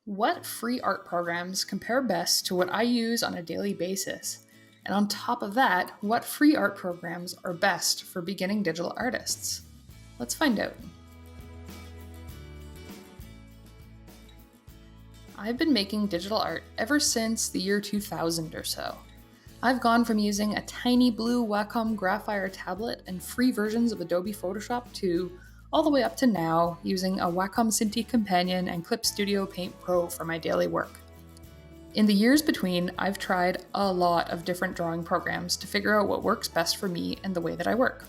What free art programs compare best to what I use on a daily basis? And on top of that, what free art programs are best for beginning digital artists? Let's find out. I've been making digital art ever since the year 2000 or so. I've gone from using a tiny blue Wacom Graphire tablet and free versions of Adobe Photoshop to all the way up to now using a Wacom Cintiq Companion and Clip Studio Paint Pro for my daily work. In the years between, I've tried a lot of different drawing programs to figure out what works best for me and the way that I work.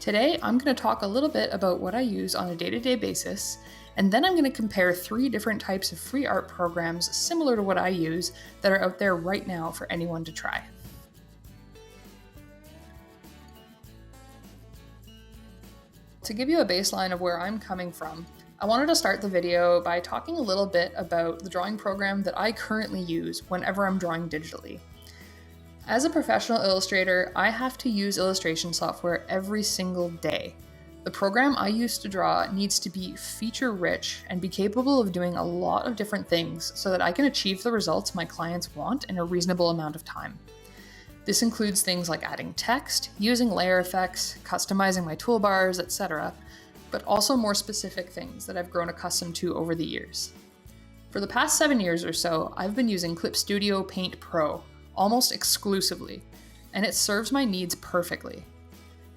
Today, I'm going to talk a little bit about what I use on a day-to-day basis, and then I'm going to compare 3 different types of free art programs similar to what I use that are out there right now for anyone to try. To give you a baseline of where I'm coming from, I wanted to start the video by talking a little bit about the drawing program that I currently use whenever I'm drawing digitally. As a professional illustrator, I have to use illustration software every single day. The program I use to draw needs to be feature-rich and be capable of doing a lot of different things so that I can achieve the results my clients want in a reasonable amount of time. This includes things like adding text, using layer effects, customizing my toolbars, etc., but also more specific things that I've grown accustomed to over the years. For the past 7 years or so, I've been using Clip Studio Paint Pro almost exclusively, and it serves my needs perfectly.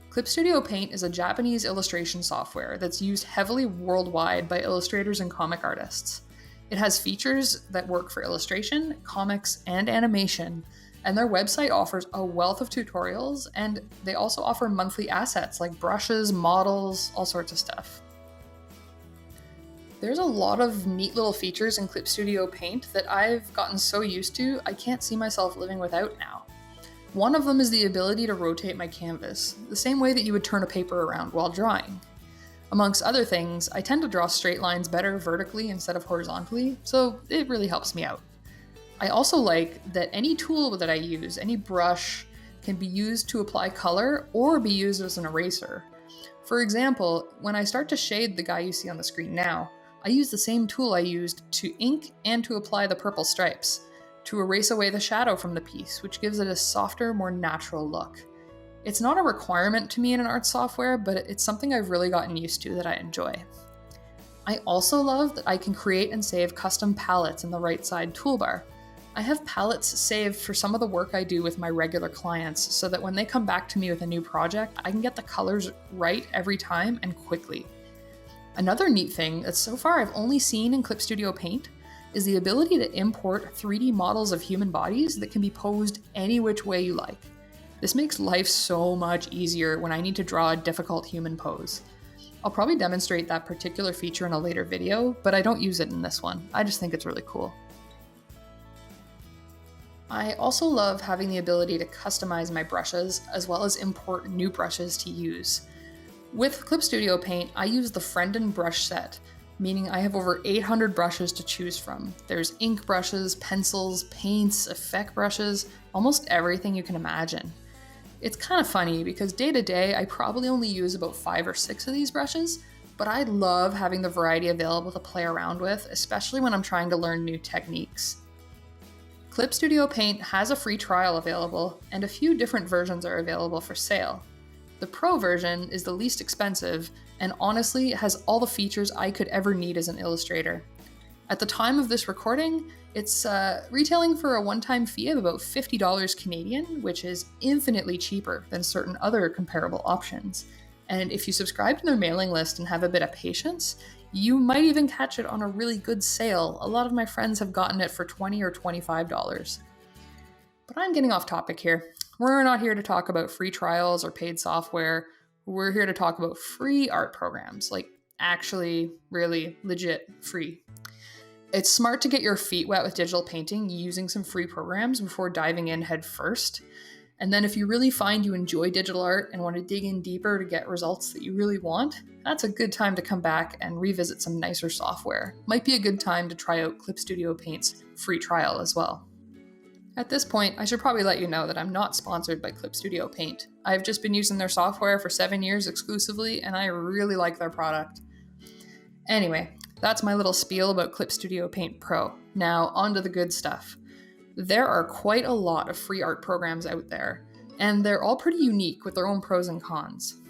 Clip Studio Paint is a Japanese illustration software that's used heavily worldwide by illustrators and comic artists. It has features that work for illustration, comics, and animation, and their website offers a wealth of tutorials, and they also offer monthly assets like brushes, models, all sorts of stuff. There's a lot of neat little features in Clip Studio Paint that I've gotten so used to, I can't see myself living without now. One of them is the ability to rotate my canvas, the same way that you would turn a paper around while drawing. Amongst other things, I tend to draw straight lines better vertically instead of horizontally, so it really helps me out. I also like that any tool that I use, any brush, can be used to apply color or be used as an eraser. For example, when I start to shade the guy you see on the screen now, I use the same tool I used to ink and to apply the purple stripes, to erase away the shadow from the piece, which gives it a softer, more natural look. It's not a requirement to me in an art software, but it's something I've really gotten used to that I enjoy. I also love that I can create and save custom palettes in the right side toolbar. I have palettes saved for some of the work I do with my regular clients so that when they come back to me with a new project, I can get the colors right every time and quickly. Another neat thing that so far I've only seen in Clip Studio Paint is the ability to import 3D models of human bodies that can be posed any which way you like. This makes life so much easier when I need to draw a difficult human pose. I'll probably demonstrate that particular feature in a later video, but I don't use it in this one. I just think it's really cool. I also love having the ability to customize my brushes as well as import new brushes to use. With Clip Studio Paint, I use the Friendin brush set, meaning I have over 800 brushes to choose from. There's ink brushes, pencils, paints, effect brushes, almost everything you can imagine. It's kind of funny because day to day, I probably only use about 5 or 6 of these brushes, but I love having the variety available to play around with, especially when I'm trying to learn new techniques. Clip Studio Paint has a free trial available, and a few different versions are available for sale. The Pro version is the least expensive, and honestly has all the features I could ever need as an illustrator. At the time of this recording, it's retailing for a one-time fee of about $50 Canadian, which is infinitely cheaper than certain other comparable options. And if you subscribe to their mailing list and have a bit of patience, you might even catch it on a really good sale. A lot of my friends have gotten it for $20 or $25. But I'm getting off topic here. We're not here to talk about free trials or paid software. We're here to talk about free art programs, like actually, really, legit free. It's smart to get your feet wet with digital painting using some free programs before diving in head first. And then if you really find you enjoy digital art and want to dig in deeper to get results that you really want, that's a good time to come back and revisit some nicer software. Might be a good time to try out Clip Studio Paint's free trial as well. At this point, I should probably let you know that I'm not sponsored by Clip Studio Paint. I've just been using their software for 7 years exclusively, and I really like their product. Anyway, That's my little spiel about Clip Studio Paint Pro. Now, on to the good stuff. There are quite a lot of free art programs out there, and they're all pretty unique with their own pros and cons.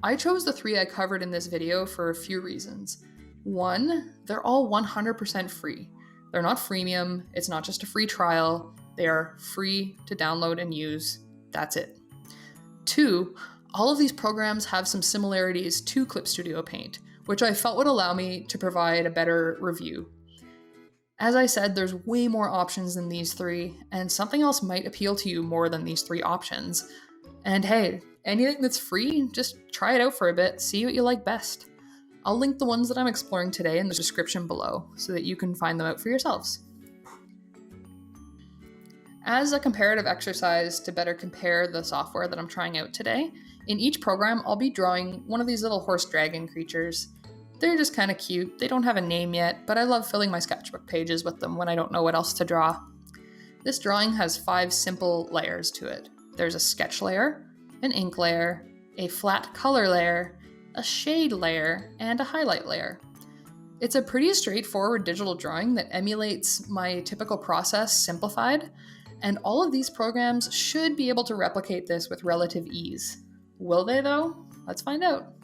I chose the 3 I covered in this video for a few reasons. 1, they're all 100% free. They're not freemium, it's not just a free trial, they are free to download and use. That's it. 2, all of these programs have some similarities to Clip Studio Paint, which I felt would allow me to provide a better review. As I said, there's way more options than these 3, and something else might appeal to you more than these 3 options. And hey, anything that's free, just try it out for a bit, see what you like best. I'll link the ones that I'm exploring today in the description below so that you can find them out for yourselves. As a comparative exercise to better compare the software that I'm trying out today, in each program I'll be drawing one of these little horse dragon creatures. They're just kind of cute, they don't have a name yet, but I love filling my sketchbook pages with them when I don't know what else to draw. This drawing has 5 simple layers to it. There's a sketch layer, an ink layer, a flat color layer, a shade layer, and a highlight layer. It's a pretty straightforward digital drawing that emulates my typical process simplified, and all of these programs should be able to replicate this with relative ease. Will they though? Let's find out.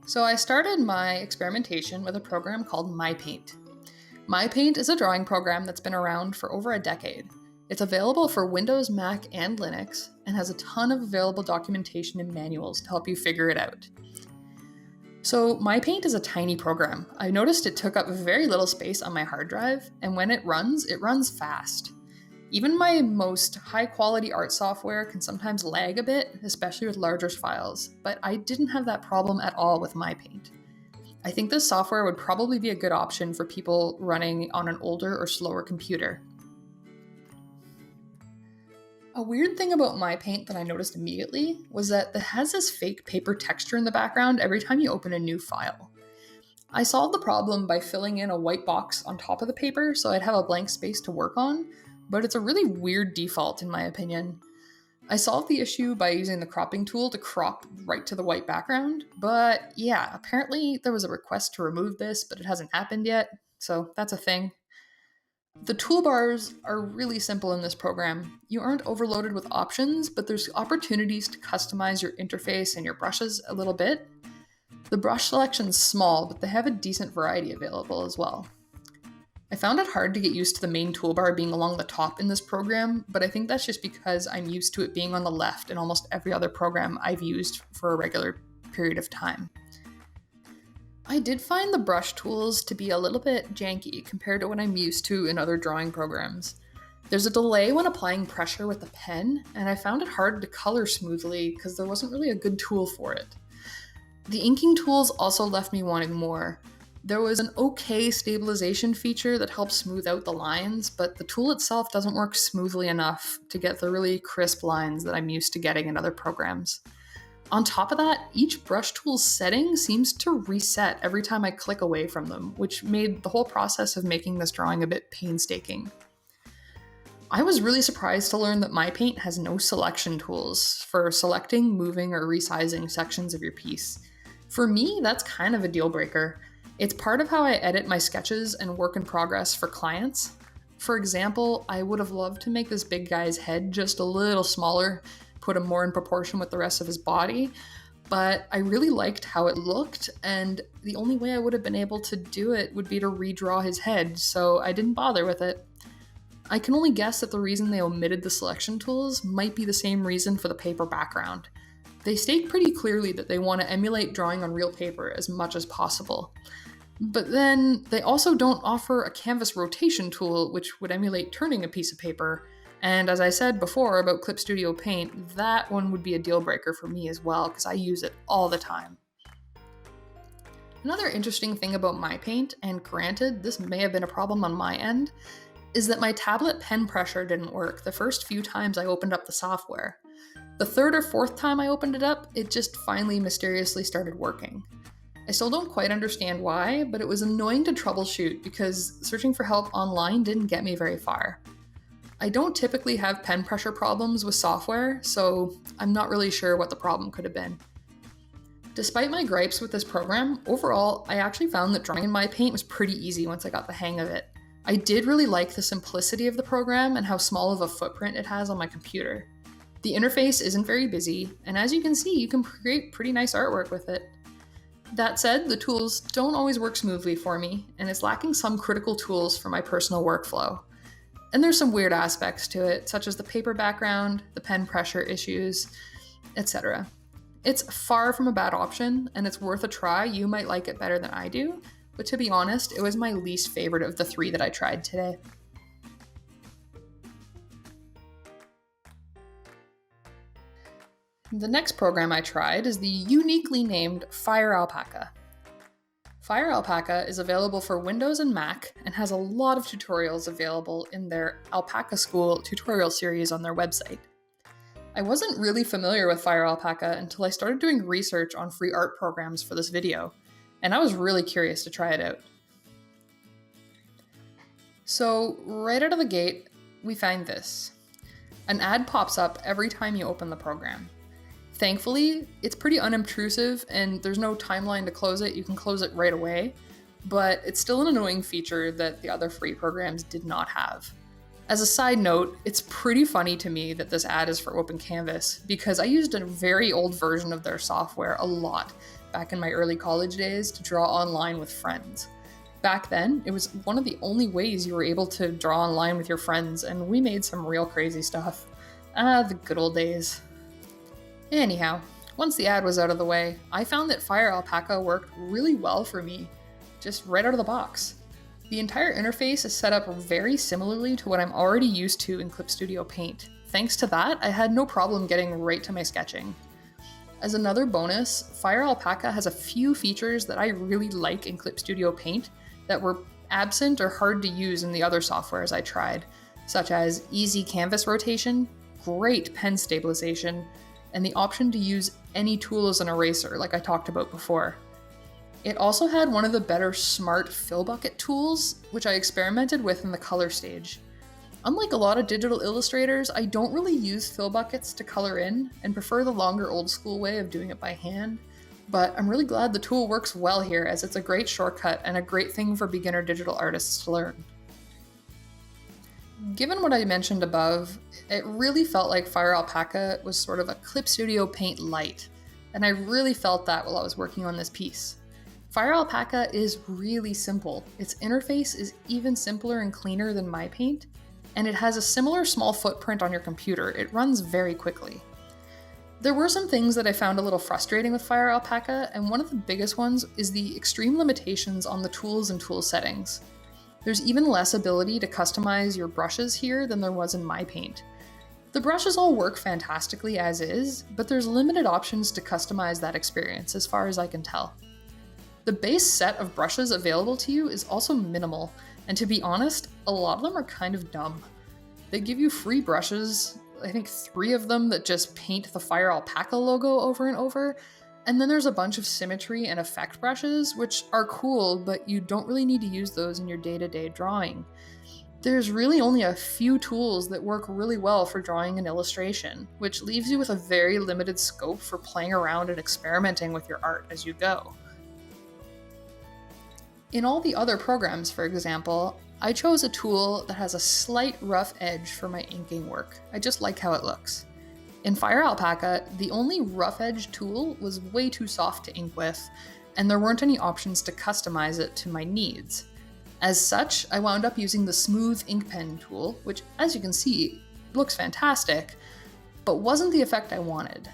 So I started my experimentation with a program called MyPaint. MyPaint is a drawing program that's been around for over a decade. It's available for Windows, Mac, and Linux, and has a ton of available documentation and manuals to help you figure it out. So MyPaint is a tiny program. I noticed it took up very little space on my hard drive, and when it runs fast. Even my most high-quality art software can sometimes lag a bit, especially with larger files, but I didn't have that problem at all with MyPaint. I think this software would probably be a good option for people running on an older or slower computer. A weird thing about MyPaint that I noticed immediately was that it has this fake paper texture in the background every time you open a new file. I solved the problem by filling in a white box on top of the paper so I'd have a blank space to work on, but it's a really weird default in my opinion. I solved the issue by using the cropping tool to crop right to the white background, but yeah, apparently there was a request to remove this, but it hasn't happened yet, so that's a thing. The toolbars are really simple in this program. You aren't overloaded with options, but there's opportunities to customize your interface and your brushes a little bit. The brush selection's small, but they have a decent variety available as well. I found it hard to get used to the main toolbar being along the top in this program, but I think that's just because I'm used to it being on the left in almost every other program I've used for a regular period of time. I did find the brush tools to be a little bit janky compared to what I'm used to in other drawing programs. There's a delay when applying pressure with the pen, and I found it hard to color smoothly because there wasn't really a good tool for it. The inking tools also left me wanting more. There was an okay stabilization feature that helps smooth out the lines, but the tool itself doesn't work smoothly enough to get the really crisp lines that I'm used to getting in other programs. On top of that, each brush tool's setting seems to reset every time I click away from them, which made the whole process of making this drawing a bit painstaking. I was really surprised to learn that MyPaint has no selection tools for selecting, moving, or resizing sections of your piece. For me, that's kind of a deal breaker. It's part of how I edit my sketches and work in progress for clients. For example, I would have loved to make this big guy's head just a little smaller, put him more in proportion with the rest of his body, but I really liked how it looked, and the only way I would have been able to do it would be to redraw his head, so I didn't bother with it. I can only guess that the reason they omitted the selection tools might be the same reason for the paper background. They state pretty clearly that they want to emulate drawing on real paper as much as possible. But then they also don't offer a canvas rotation tool which would emulate turning a piece of paper. And as I said before about Clip Studio Paint, that one would be a deal breaker for me as well because I use it all the time. Another interesting thing about MyPaint, and granted this may have been a problem on my end, is that my tablet pen pressure didn't work the first few times I opened up the software. The third or fourth time I opened it up, it just finally mysteriously started working. I still don't quite understand why, but it was annoying to troubleshoot because searching for help online didn't get me very far. I don't typically have pen pressure problems with software, so I'm not really sure what the problem could have been. Despite my gripes with this program, overall, I actually found that drawing in MyPaint was pretty easy once I got the hang of it. I did really like the simplicity of the program and how small of a footprint it has on my computer. The interface isn't very busy, and as you can see, you can create pretty nice artwork with it. That said, the tools don't always work smoothly for me, and it's lacking some critical tools for my personal workflow. And there's some weird aspects to it, such as the paper background, the pen pressure issues, etc. It's far from a bad option, and it's worth a try. You might like it better than I do, but to be honest, it was my least favorite of the 3 that I tried today. The next program I tried is the uniquely named FireAlpaca. FireAlpaca is available for Windows and Mac and has a lot of tutorials available in their Alpaca School tutorial series on their website. I wasn't really familiar with FireAlpaca until I started doing research on free art programs for this video, and I was really curious to try it out. So, right out of the gate, we find this. An ad pops up every time you open the program. Thankfully, it's pretty unobtrusive and there's no timeline to close it. You can close it right away, but it's still an annoying feature that the other free programs did not have. As a side note, it's pretty funny to me that this ad is for Open Canvas because I used a very old version of their software a lot back in my early college days to draw online with friends. Back then, it was one of the only ways you were able to draw online with your friends, and we made some real crazy stuff. The good old days. Anyhow, once the ad was out of the way, I found that FireAlpaca worked really well for me, just right out of the box. The entire interface is set up very similarly to what I'm already used to in Clip Studio Paint. Thanks to that, I had no problem getting right to my sketching. As another bonus, FireAlpaca has a few features that I really like in Clip Studio Paint that were absent or hard to use in the other softwares I tried, such as easy canvas rotation, great pen stabilization, and the option to use any tool as an eraser, like I talked about before. It also had one of the better smart fill bucket tools, which I experimented with in the color stage. Unlike a lot of digital illustrators, I don't really use fill buckets to color in and prefer the longer old school way of doing it by hand, but I'm really glad the tool works well here as it's a great shortcut and a great thing for beginner digital artists to learn. Given what I mentioned above, it really felt like FireAlpaca was sort of a Clip Studio Paint light, and I really felt that while I was working on this piece. FireAlpaca is really simple. Its interface is even simpler and cleaner than MyPaint, and it has a similar small footprint on your computer. It runs very quickly. There were some things that I found a little frustrating with FireAlpaca, and one of the biggest ones is the extreme limitations on the tools and tool settings. There's even less ability to customize your brushes here than there was in MyPaint. The brushes all work fantastically as is, but there's limited options to customize that experience as far as I can tell. The base set of brushes available to you is also minimal, and to be honest, a lot of them are kind of dumb. They give you free brushes, I think 3 of them that just paint the FireAlpaca logo over and over, and then there's a bunch of symmetry and effect brushes, which are cool, but you don't really need to use those in your day-to-day drawing. There's really only a few tools that work really well for drawing an illustration, which leaves you with a very limited scope for playing around and experimenting with your art as you go. In all the other programs, for example, I chose a tool that has a slight rough edge for my inking work. I just like how it looks. In FireAlpaca, the only rough edge tool was way too soft to ink with, and there weren't any options to customize it to my needs. As such, I wound up using the smooth ink pen tool, which, as you can see, looks fantastic, but wasn't the effect I wanted.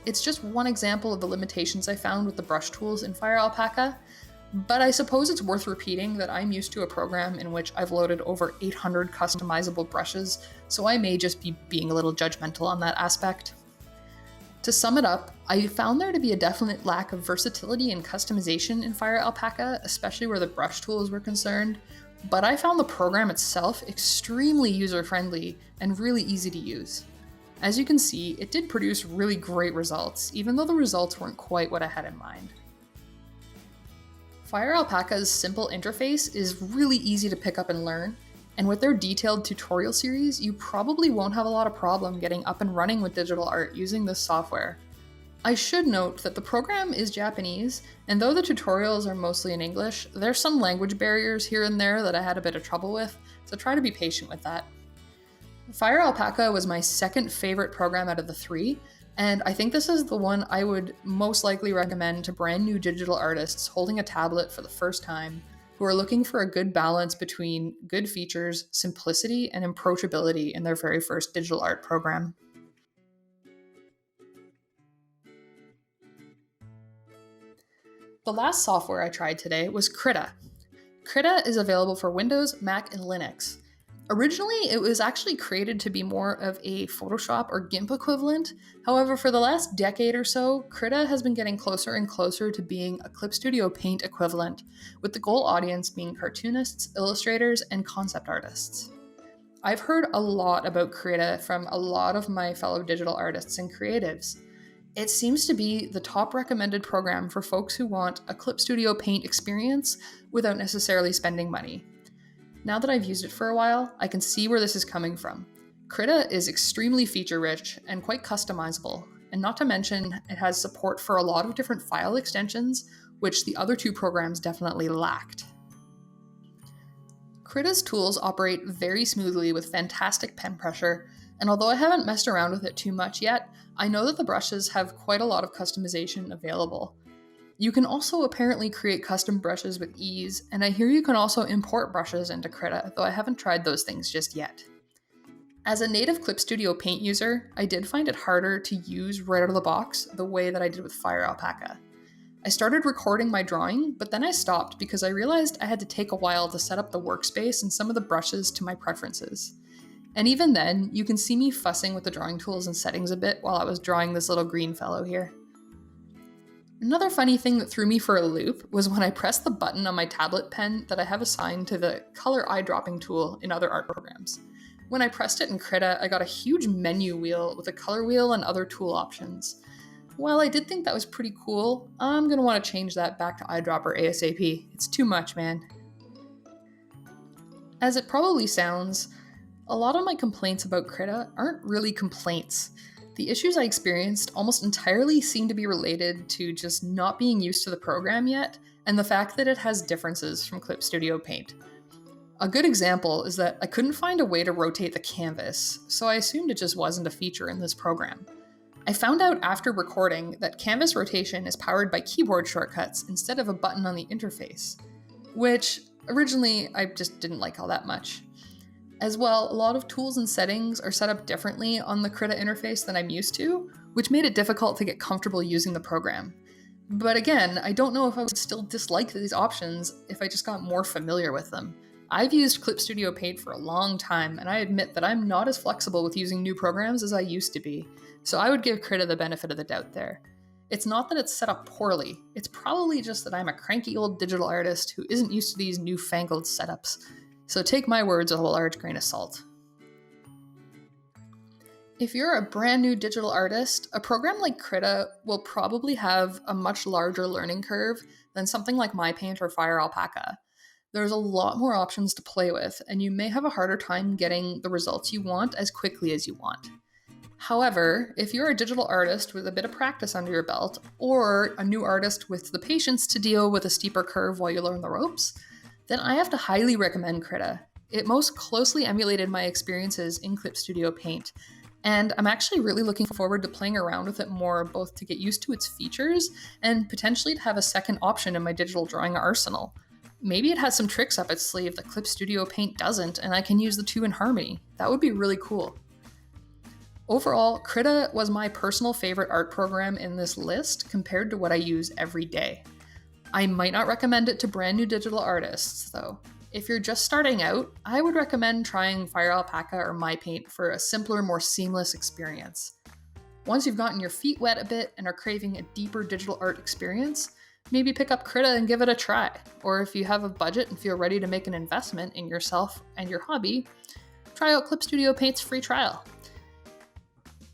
It's just one example of the limitations I found with the brush tools in FireAlpaca, but I suppose it's worth repeating that I'm used to a program in which I've loaded over 800 customizable brushes, so I may just be being a little judgmental on that aspect. To sum it up, I found there to be a definite lack of versatility and customization in FireAlpaca, especially where the brush tools were concerned, but I found the program itself extremely user-friendly and really easy to use. As you can see, it did produce really great results, even though the results weren't quite what I had in mind. FireAlpaca's simple interface is really easy to pick up and learn. And with their detailed tutorial series, you probably won't have a lot of problem getting up and running with digital art using this software. I should note that the program is Japanese, and though the tutorials are mostly in English, there's some language barriers here and there that I had a bit of trouble with, so try to be patient with that. FireAlpaca was my second favorite program out of the three, and I think this is the one I would most likely recommend to brand new digital artists holding a tablet for the first time who are looking for a good balance between good features, simplicity, and approachability in their very first digital art program. The last software I tried today was Krita. Krita is available for Windows, Mac, and Linux. Originally, it was actually created to be more of a Photoshop or GIMP equivalent. However, for the last decade or so, Krita has been getting closer and closer to being a Clip Studio Paint equivalent, with the goal audience being cartoonists, illustrators, and concept artists. I've heard a lot about Krita from a lot of my fellow digital artists and creatives. It seems to be the top recommended program for folks who want a Clip Studio Paint experience without necessarily spending money. Now that I've used it for a while, I can see where this is coming from. Krita is extremely feature-rich and quite customizable, and not to mention, it has support for a lot of different file extensions, which the other two programs definitely lacked. Krita's tools operate very smoothly with fantastic pen pressure, and although I haven't messed around with it too much yet, I know that the brushes have quite a lot of customization available. You can also apparently create custom brushes with ease, and I hear you can also import brushes into Krita, though I haven't tried those things just yet. As a native Clip Studio Paint user, I did find it harder to use right out of the box the way that I did with FireAlpaca. I started recording my drawing, but then I stopped because I realized I had to take a while to set up the workspace and some of the brushes to my preferences. And even then, you can see me fussing with the drawing tools and settings a bit while I was drawing this little green fellow here. Another funny thing that threw me for a loop was when I pressed the button on my tablet pen that I have assigned to the color eyedropping tool in other art programs. When I pressed it in Krita, I got a huge menu wheel with a color wheel and other tool options. While I did think that was pretty cool, I'm going to want to change that back to eyedropper ASAP. It's too much, man. As it probably sounds, a lot of my complaints about Krita aren't really complaints. The issues I experienced almost entirely seem to be related to just not being used to the program yet, and the fact that it has differences from Clip Studio Paint. A good example is that I couldn't find a way to rotate the canvas, so I assumed it just wasn't a feature in this program. I found out after recording that canvas rotation is powered by keyboard shortcuts instead of a button on the interface, which originally I just didn't like all that much. As well, a lot of tools and settings are set up differently on the Krita interface than I'm used to, which made it difficult to get comfortable using the program. But again, I don't know if I would still dislike these options if I just got more familiar with them. I've used Clip Studio Paint for a long time, and I admit that I'm not as flexible with using new programs as I used to be, so I would give Krita the benefit of the doubt there. It's not that it's set up poorly, it's probably just that I'm a cranky old digital artist who isn't used to these newfangled setups. So take my words with a large grain of salt. If you're a brand new digital artist, a program like Krita will probably have a much larger learning curve than something like MyPaint or FireAlpaca. There's a lot more options to play with, and you may have a harder time getting the results you want as quickly as you want. However, if you're a digital artist with a bit of practice under your belt, or a new artist with the patience to deal with a steeper curve while you learn the ropes, then I have to highly recommend Krita. It most closely emulated my experiences in Clip Studio Paint, and I'm actually really looking forward to playing around with it more, both to get used to its features and potentially to have a second option in my digital drawing arsenal. Maybe it has some tricks up its sleeve that Clip Studio Paint doesn't, and I can use the two in harmony. That would be really cool. Overall, Krita was my personal favorite art program in this list compared to what I use every day. I might not recommend it to brand new digital artists, though. If you're just starting out, I would recommend trying FireAlpaca or MyPaint for a simpler, more seamless experience. Once you've gotten your feet wet a bit and are craving a deeper digital art experience, maybe pick up Krita and give it a try. Or if you have a budget and feel ready to make an investment in yourself and your hobby, try out Clip Studio Paint's free trial.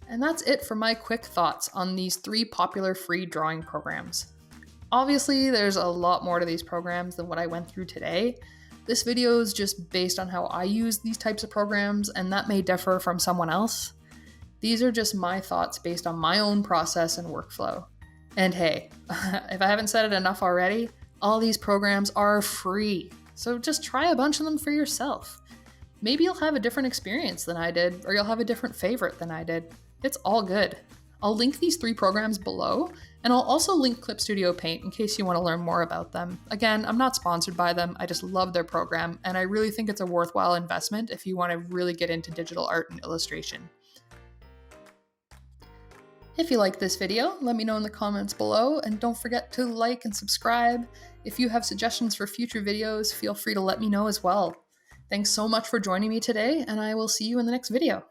And that's it for my quick thoughts on these 3 popular free drawing programs. Obviously, there's a lot more to these programs than what I went through today, This video is just based on how I use these types of programs, and that may differ from someone else. These are just my thoughts based on my own process and workflow. And hey, if I haven't said it enough already, all these programs are free, so just try a bunch of them for yourself. Maybe you'll have a different experience than I did, or you'll have a different favorite than I did. It's all good. I'll link these 3 programs below, and I'll also link Clip Studio Paint in case you want to learn more about them. Again, I'm not sponsored by them, I just love their program, and I really think it's a worthwhile investment if you want to really get into digital art and illustration. If you like this video, let me know in the comments below, and don't forget to like and subscribe. If you have suggestions for future videos, feel free to let me know as well. Thanks so much for joining me today, and I will see you in the next video.